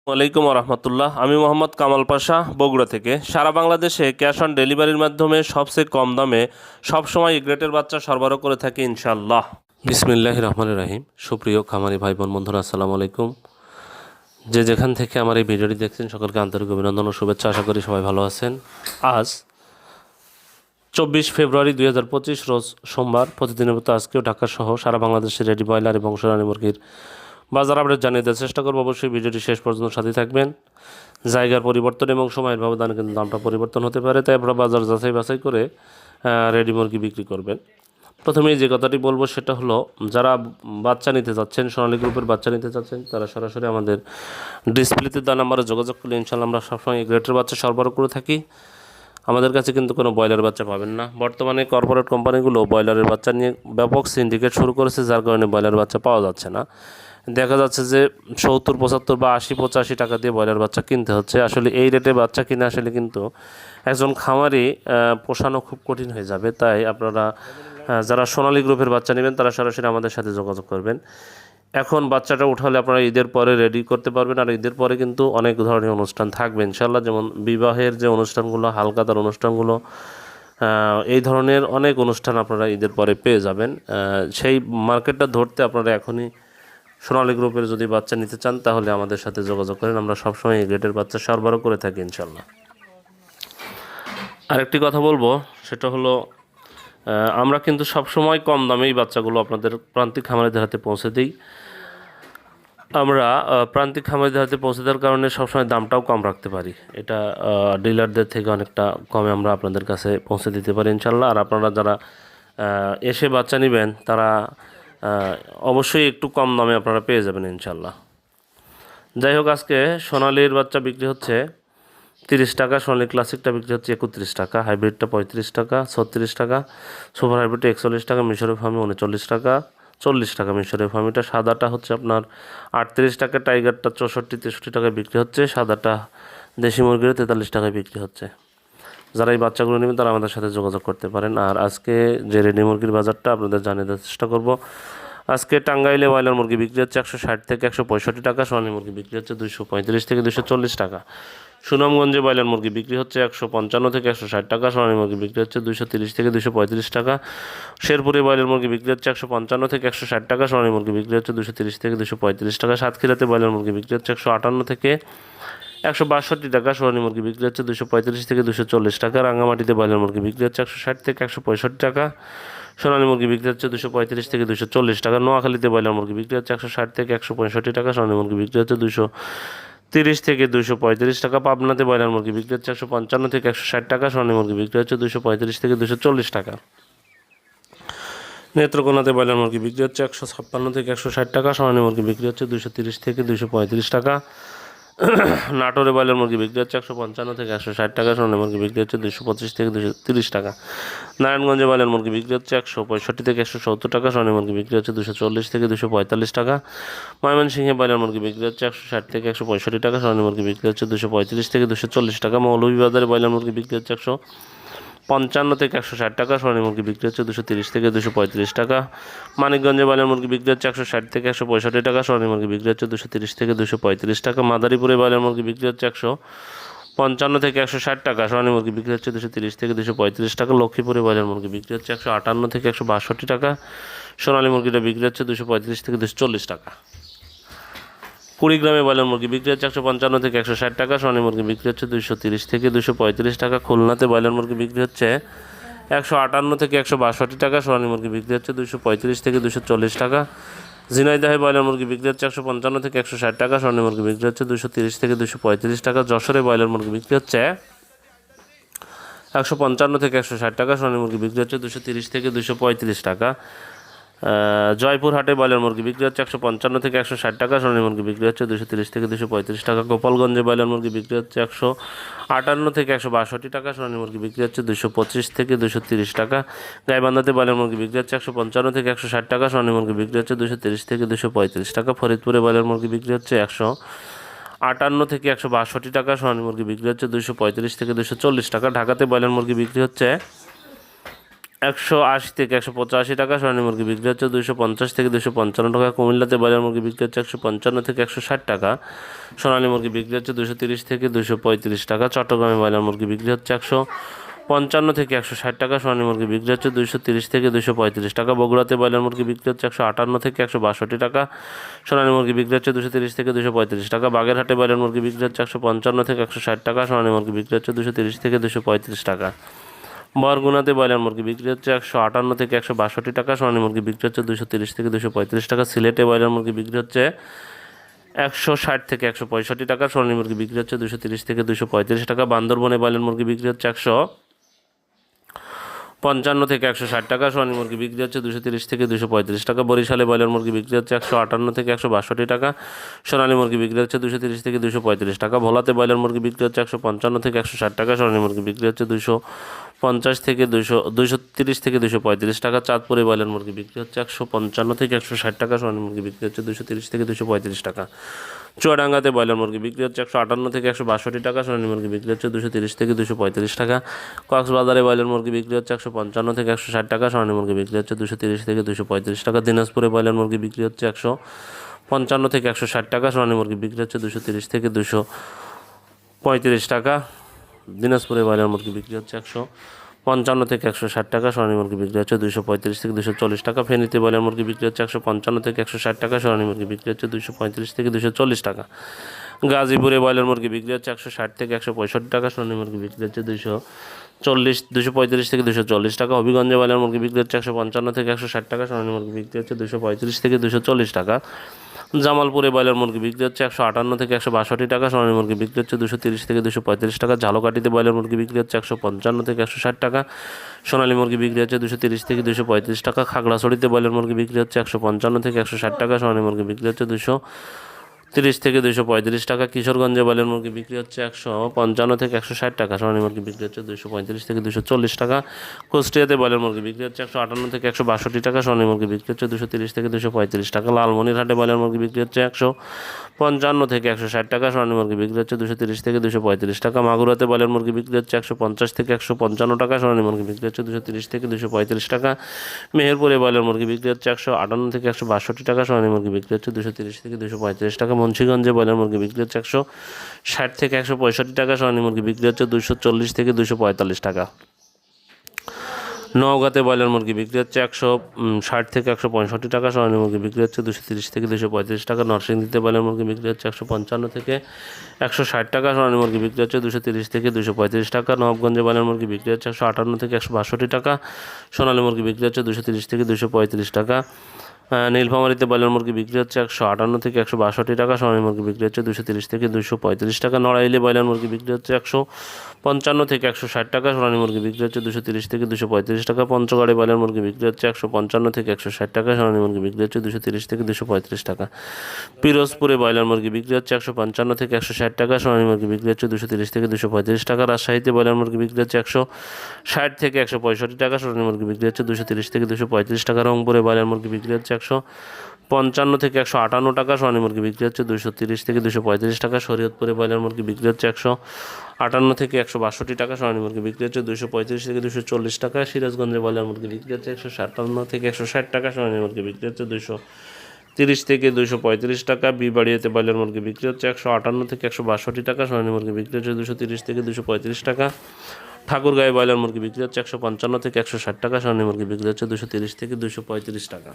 ওয়ালাইকুম রহমতুল্লাহ। আমি মোহাম্মদ কামাল পাশা, বগুড়া থেকে। সারা বাংলাদেশে ক্যাশ অন ডেলিভারির মাধ্যমে সবচেয়ে কম দামে সবসময় এ গ্রেটের বাচ্চা সরবরাহ করে থাকি ইনশাআল্লাহ। বিসমিল্লাহির রহমানির রহিম। সুপ্রিয় খামারি ভাই বোন বন্ধুরা, আসসালামু আলাইকুম। যে যেখান থেকে আমার এই ভিডিওটি দেখছেন সকলকে আন্তরিক অভিনন্দন ও শুভেচ্ছা। আশা করি সবাই ভালো আছেন। আজ 24 ফেব্রুয়ারি 2025 রোজ সোমবার। প্রতিদিনের মতো আজকেও ঢাকা সহ সারা বাংলাদেশের রেডি ব্রয়লার এবং সোনালী মুরগির বাজার আপডেট জানিয়ে দেওয়ার চেষ্টা করবো। অবশ্যই ভিডিওটি শেষ পর্যন্ত সাথে থাকবেন। জায়গার পরিবর্তন এবং সময়ের ব্যবধানে কিন্তু দামটা পরিবর্তন হতে পারে, তাই আপনারা বাজার যাচাই বাছাই করে রেডি মুরগি বিক্রি করবেন। প্রথমেই যে কথাটি বলবো সেটা হলো, যারা বাচ্চা নিতে চাচ্ছেন, সোনালী গ্রুপের বাচ্চা নিতে চাচ্ছেন, তারা সরাসরি আমাদের ডিসপ্লেতে দেওয়া নাম্বারে যোগাযোগ করলে ইনশাআল্লাহ আমরা সবসময় গ্রেটের বাচ্চা সরবরাহ করে থাকি। আমাদের কাছে কিন্তু কোনো ব্রয়লার বাচ্চা পাবেন না। বর্তমানে কর্পোরেট কোম্পানিগুলো ব্রয়লারের বাচ্চা নিয়ে ব্যাপক সিন্ডিকেট শুরু করেছে, যার কারণে ব্রয়লার বাচ্চা পাওয়া যাচ্ছে না। দেখা যাচ্ছে যে 70, 75 বা 80, 85 টাকা দিয়ে ব্রয়লার বাচ্চা কিনতে হচ্ছে। আসলে এই রেটে বাচ্চা কিনে আসলে কিন্তু একজন খামারি পোষানো খুব কঠিন হয়ে যাবে। তাই আপনারা যারা সোনালী গ্রুপের বাচ্চা নেবেন তারা সরাসরি আমাদের সাথে যোগাযোগ করবেন। এখন বাচ্চাটা উঠালে আপনারা ঈদের পরে রেডি করতে পারবেন। আর ঈদের পরে কিন্তু অনেক ধরনের অনুষ্ঠান থাকবে ইনশাল্লাহ, যেমন বিবাহের যে অনুষ্ঠানগুলো, হালখাতার অনুষ্ঠানগুলো, এই ধরনের অনেক অনুষ্ঠান আপনারা ঈদের পরে পেয়ে যাবেন। সেই মার্কেটটা ধরতে আপনারা এখনই সোনালী গ্রুপের যদি বাচ্চা নিতে চান তাহলে আমাদের সাথে যোগাযোগ করেন। আমরা সবসময় এই গ্রেটের বাচ্চা সরবরাহ করে থাকি ইনশাল্লাহ। আরেকটি কথা বলবো সেটা হলো, আমরা কিন্তু সবসময় কম দামেই বাচ্চাগুলো আপনাদের প্রান্তিক খামারিদের হাতে পৌঁছে দিই। আমরা প্রান্তিক খামারিদের হাতে পৌঁছে দেওয়ার কারণে সবসময় দামটাও কম রাখতে পারি। এটা ডিলারদের থেকে অনেকটা কমে আমরা আপনাদের কাছে পৌঁছে দিতে পারি ইনশাল্লাহ। আর আপনারা যারা এসে বাচ্চা নেবেন তারা অবশ্যই একটু কম দামে আপনারা পেয়ে যাবেন ইনশাল্লাহ। যাই হোক, আজকে সোনালির বাচ্চা বিক্রি হচ্ছে 30 টাকা, সোনালি ক্লাসিকটা বিক্রি হচ্ছে 31 টাকা, হাইব্রিডটা 35 টাকা, 36 টাকা, সুপার হাইব্রিডটা 41 টাকা, মিশরি ফার্মি 39 টাকা, 40 টাকা মিশরি ফার্মিটা। সাদাটা হচ্ছে আপনার 38 টাকা, টাইগারটা 64, 63 টাকায় বিক্রি হচ্ছে। সাদাটা দেশি মুরগির 43 টাকায় বিক্রি হচ্ছে। যারা এই বাচ্চাগুলো নেবেন তারা আমাদের সাথে যোগাযোগ করতে পারেন। আর আজকে যে রেডি মুরগির বাজারটা আপনাদের জানিয়ে দেওয়ার চেষ্টা করব। আজকে টাঙ্গাইলে ব্রয়লার মুরগি বিক্রি হচ্ছে 160 থেকে 165 টাকা, সোনালী মুরগি বিক্রি হচ্ছে 235 থেকে 240 টাকা। সুনামগঞ্জে ব্রয়লার মুরগি বিক্রি হচ্ছে 155 থেকে 160 টাকা, সোনালী মুরগি বিক্রি হচ্ছে 230 থেকে 235 টাকা। শেরপুরে ব্রয়লার মুরগি বিক্রি হচ্ছে 155 থেকে 160 টাকা, সোনালী মুরগি বিক্রি হচ্ছে 230 থেকে 235 টাকা। সাতক্ষীরাতে ব্রয়লার মুরগি বিক্রি হচ্ছে 158 থেকে 162 টাকা, সোনালী মুরগি বিক্রি হচ্ছে 235 থেকে 240 টাকা। রাঙ্গামাটিতে ব্রয়লার মুরগি বিক্রি হচ্ছে 160 থেকে 165 টাকা, সোনালী মুরগি বিক্রি হচ্ছে 235 থেকে 240 টাকা। নোয়াখালীতে ব্রয়লার মুরগি বিক্রি হচ্ছে 160 থেকে 165 টাকা, সোনালী মুরগি বিক্রি হচ্ছে 230 থেকে 235 টাকা। পাবনাতে ব্রয়লার মুরগি বিক্রি হচ্ছে 155 থেকে 160 টাকা, সোনালী মুরগি বিক্রি হচ্ছে 235 থেকে 240 টাকা। নেত্রকোনাতে ব্রয়লার মুরগি বিক্রি হচ্ছে 156 থেকে 160 টাকা, সোনালী মুরগি বিক্রি হচ্ছে 230 থেকে 235 টাকা। নাটোরে ব্রয়লার মুরগি বিক্রি হচ্ছে 155 থেকে 160 টাকা, সোনালী মুরগি বিক্রি হচ্ছে 225 থেকে 230 টাকা। নারায়ণগঞ্জে ব্রয়লার মুরগি বিক্রি হচ্ছে 165 থেকে 170 টাকা, সোনালী মুরগি বিক্রি হচ্ছে 240 থেকে 245 টাকা। ময়মনসিংহে ব্রয়লার মুরগি বিক্রি হচ্ছে 160 থেকে 165 টাকা, সোনালী মুরগি বিক্রি হচ্ছে 235 থেকে 240 টাকা। মৌলভীবাজারে ব্রয়লার মুরগি বিক্রি হচ্ছে 155 থেকে 160 টাকা, সোনালী মুরগি বিক্রি হচ্ছে 230 থেকে 235 টাকা। মানিকগঞ্জে ব্রয়লার মুরগি বিক্রি হচ্ছে 160 থেকে 165 টাকা, সোনালী মুরগি বিক্রি হচ্ছে 230 থেকে 235 টাকা। মাদারীপুরে ব্রয়লার মুরগি বিক্রি হচ্ছে 155 থেকে 160 টাকা, সোনালী মুরগি বিক্রি হচ্ছে 230 থেকে 235 টাকা। লক্ষ্মীপুরে ব্রয়লার মুরগি বিক্রি হচ্ছে 158 থেকে 162 টাকা, সোনালী মুরগিটা বিক্রি হচ্ছে 235 থেকে 240 টাকা। কুড়িগ্রামে ব্রয়লার মুরগি বিক্রি হচ্ছে 155 থেকে 160 টাকা, সোনালী মুরগি বিক্রি হচ্ছে 230 থেকে 235 টাকা। খুলনাতে ব্রয়লার মুরগি বিক্রি হচ্ছে 158 থেকে 162 টাকা, সোনালী মুরগি বিক্রি হচ্ছে 235 থেকে 240 টাকা। ঝিনাইদহে ব্রয়লার মুরগি বিক্রি হচ্ছে 155 থেকে 160 টাকা, সোনালী মুরগি বিক্রি হচ্ছে 230 থেকে 235 টাকা। যশোরে ব্রয়লার মুরগি বিক্রি হচ্ছে 155 থেকে 160 টাকা, সোনালী মুরগি বিক্রি হচ্ছে 230 থেকে 235 টাকা। জয়পুরহাটে ব্রয়লার মুরগি বিক্রি হচ্ছে 155 থেকে 160 টাকা, সোনালী মুরগি বিক্রি হচ্ছে 230 থেকে 235 টাকা। গোপালগঞ্জে ব্রয়লার মুরগি বিক্রি হচ্ছে 158 থেকে 162 টাকা, সোনালী মুরগি বিক্রি হচ্ছে 225 থেকে 230 টাকা। গাইবান্ধাতে ব্রয়লার মুরগি বিক্রি হচ্ছে 155 থেকে 160 টাকা, সোনালী মুরগি বিক্রি হচ্ছে 230 থেকে 235 টাকা। ফরিদপুরে ব্রয়লার মুরগি বিক্রি হচ্ছে 158 থেকে 162 টাকা, সোনালী মুরগি বিক্রি হচ্ছে 235 থেকে 240 টাকা। ঢাকাতে ব্রয়লার মুরগি বিক্রি হচ্ছে 180 থেকে 185 টাকা, সোনালী মুরগি বিক্রি হচ্ছে 250 থেকে 255 টাকা। কুমিল্লাতে ব্রয়লার মুরগি বিক্রি হচ্ছে 155 থেকে 160 টাকা, সোনালী মুরগি বিক্রি হচ্ছে 230 থেকে 235 টাকা। চট্টগ্রামে ব্রয়লার মুরগি বিক্রি হচ্ছে 155 থেকে 160 টাকা, সোনালী মুরগি বিক্রি হচ্ছে 230 থেকে 235 টাকা। বগুড়াতে ব্রয়লার মুরগি বিক্রি হচ্ছে 158 থেকে 162 টাকা, সোনালী মুরগি বিক্রি হচ্ছে 230 থেকে 235 টাকা। বাগেরহাটে ব্রয়লার মুরগি বিক্রি হচ্ছে 155 থেকে 160 টাকা, সোনালী মুরগি বিক্রি হচ্ছে 230 থেকে 235 টাকা। বরগুনাতে ব্রয়লার মুরগি বিক্রি হচ্ছে 158 থেকে 162 টাকা, সোনালী মুরগি বিক্রি হচ্ছে 230 থেকে 235 টাকা। সিলেটে ব্রয়লার মুরগি বিক্রি হচ্ছে 160 থেকে 165 টাকা, সোনালী মুরগি বিক্রি হচ্ছে 230 থেকে 235 টাকা। বান্দরবনে ব্রয়লার মুরগি বিক্রি হচ্ছে 155 থেকে 160 টাকা, সোনালী মুরগি বিক্রি হচ্ছে 230 থেকে 235 টাকা। বরিশালে ব্রয়লার মুরগি বিক্রি হচ্ছে 158 থেকে 162 টাকা, সোনালী মুরগি বিক্রি হচ্ছে 230 থেকে 235 টাকা। ভোলাতে ব্রয়লার মুরগি বিক্রি হচ্ছে 155 থেকে 160 টাকা, সোনালী মুরগি বিক্রি হচ্ছে 250 থেকে 230 থেকে 235 টাকা। চাঁদপুরে ব্রয়লার মুরগি বিক্রি হচ্ছে 155 থেকে 160 টাকা, সোনালী মুরগি বিক্রি হচ্ছে 230 থেকে 235 টাকা। চুয়াডাঙ্গাতে ব্রয়লার মুরগি বিক্রি হচ্ছে 158 থেকে 162 টাকা, সোনালী মুরগি বিক্রি হচ্ছে 230 থেকে 235 টাকা। কক্সবাজারে ব্রয়লার মুরগি বিক্রি হচ্ছে 155 থেকে 160 টাকা, সোনালী মুরগি বিক্রি হচ্ছে 230 থেকে 235 টাকা। দিনাজপুরে ব্রয়লার মুরগি বিক্রি হচ্ছে 155 থেকে 160 টাকা, সোনালী মুরগি বিক্রি হচ্ছে 230 থেকে 235 টাকা। দিনাজপুরে ব্রয়লার মুরগি বিক্রি হচ্ছে 155 থেকে 160 টাকা, সোনালী মুরগি বিক্রি হচ্ছে 235 থেকে 240 টাকা। ফেনীতে ব্রয়লার মুরগি বিক্রি হচ্ছে 155 থেকে 160 টাকা, সোনালী মুরগি বিক্রি হচ্ছে 235 থেকে 240 টাকা। গাজীপুরে ব্রয়লার মুরগি বিক্রি হচ্ছে 160 থেকে 165 টাকা, সোনালী মুরগি বিক্রি হচ্ছে 235 থেকে 240 টাকা। হবিগঞ্জে ব্রয়লার মুরগি বিক্রি হচ্ছে 155 থেকে 160 টাকা, সোনালী মুরগি বিক্রি হচ্ছে 235 থেকে 240 টাকা। জামালপুরে ব্রয়লার মুরগি বিক্রি হচ্ছে 158 থেকে 162 টাকা, সোনালী মুরগি বিক্রি হচ্ছে 230 থেকে 235 টাকা। ঝালকাঠিতে ব্রয়লার মুরগি বিক্রি হচ্ছে 155 থেকে 160 টাকা, সোনালী মুরগি বিক্রি হচ্ছে 230 থেকে 235 টাকা। খাগড়াছড়িতে ব্রয়লার মুরগি বিক্রি হচ্ছে 155 থেকে 160 টাকা, সোনালী মুরগি বিক্রি হচ্ছে 230 থেকে 235 টাকা। কিশোরগঞ্জে ব্রয়লার মুরগি বিক্রি হচ্ছে 155 থেকে 160 টাকা, সোনালী মুরগি বিক্রি হচ্ছে 235 থেকে 240 টাকা। কুষ্টিয়াতে ব্রয়লার মুরগি বিক্রি হচ্ছে 158 থেকে 162 টাকা, সোনালী মুরগি বিক্রি হচ্ছে 230 থেকে 235 টাকা। লালমনিরহাটে ব্রয়লার মুরগি বিক্রি হচ্ছে 155 থেকে 160 টাকা, সোনালী মুরগি বিক্রি হচ্ছে 230 থেকে 235 টাকা। মাগুরাতে ব্রয়লার মুরগি বিক্রি হচ্ছে 150 থেকে 155 টাকা, সোনালী মুরগি বিক্রি হচ্ছে 230 থেকে 235 টাকা। মেহেরপুরে ব্রয়লার মুরগি বিক্রি হচ্ছে 158 থেকে 162 টাকা, সোনালী মুরগি বিক্রি হচ্ছে 230 থেকে 235 টাকা। মুন্সিগঞ্জে ব্রয়লার মুরগি বিক্রি হচ্ছে 160 থেকে 165 টাকা, সোনালী মুরগি বিক্রি হচ্ছে 240 থেকে 245 টাকা। নওগাঁতে ব্রয়লার মুরগি বিক্রি হচ্ছে 160 থেকে 165 টাকা, সোনালী মুরগি বিক্রি হচ্ছে 230 থেকে 235 টাকা। নরসিংদীতে ব্রয়লার মুরগি বিক্রি হচ্ছে 155 থেকে 160 টাকা, সোনালী মুরগি বিক্রি হচ্ছে 230 থেকে 235 টাকা। নবাবগঞ্জে ব্রয়লার মুরগি বিক্রি হচ্ছে 158 থেকে 162 টাকা, সোনালী মুরগি বিক্রি হচ্ছে 230 থেকে 235 টাকা। নীলফামারীতে ব্রয়লার মুরগি বিক্রি হচ্ছে 158 থেকে 162 টাকা, সোনালী মুরগি বিক্রি হচ্ছে 230 থেকে 235 টাকা। নড়াইলে ব্রয়লার মুরগি বিক্রি হচ্ছে 155 থেকে 160 টাকা, সোনালী মুরগি বিক্রি হচ্ছে 230 থেকে 235 টাকা। পঞ্চগড়ে ব্রয়লার মুরগি বিক্রি হচ্ছে 155 থেকে 160 টাকা, সোনালী মুরগি বিক্রি হচ্ছে 230 থেকে 235 টাকা। পিরোজপুরে ব্রয়লার মুরগি বিক্রি হচ্ছে 155 থেকে 160 টাকা, সোনালী মুরগি বিক্রি হচ্ছে 230 থেকে 235 টাকা। রাজশাহীতে ব্রয়লার মুরগি বিক্রি হচ্ছে 160 থেকে 165 টাকা, সোনালী মুরগি বিক্রি হচ্ছে 230 থেকে 235 টাকা। রংপুরে ব্রয়লার মুরগি বিক্রি হচ্ছে 155 থেকে 158 টাকা, সোনালী মুরগি বিক্রি হচ্ছে 230 থেকে 235 টাকা। শরীয়তপুরে ব্রয়লার মুরগি বিক্রি হচ্ছে 158 থেকে 162 টাকা, সোনালী মুরগি বিক্রি হচ্ছে 235 থেকে 240 টাকা। সিরাজগঞ্জে ব্রয়লার মুরগি বিক্রি হচ্ছে 157 থেকে 160 টাকা, সোনালী মুরগি বিক্রি হচ্ছে 230 থেকে 235 টাকা। বিবাড়িয়াতে ব্রয়লার মুরগি বিক্রি হচ্ছে 158 থেকে 162 টাকা, সোনালী মুরগি বিক্রি হচ্ছে 230 থেকে 235 টাকা। ঠাকুরগাঁয়ে ব্রয়লার মুরগি বিক্রি হচ্ছে 155 থেকে 160 টাকা, সোনালী মুরগি বিক্রি হচ্ছে 230 থেকে 235 টাকা।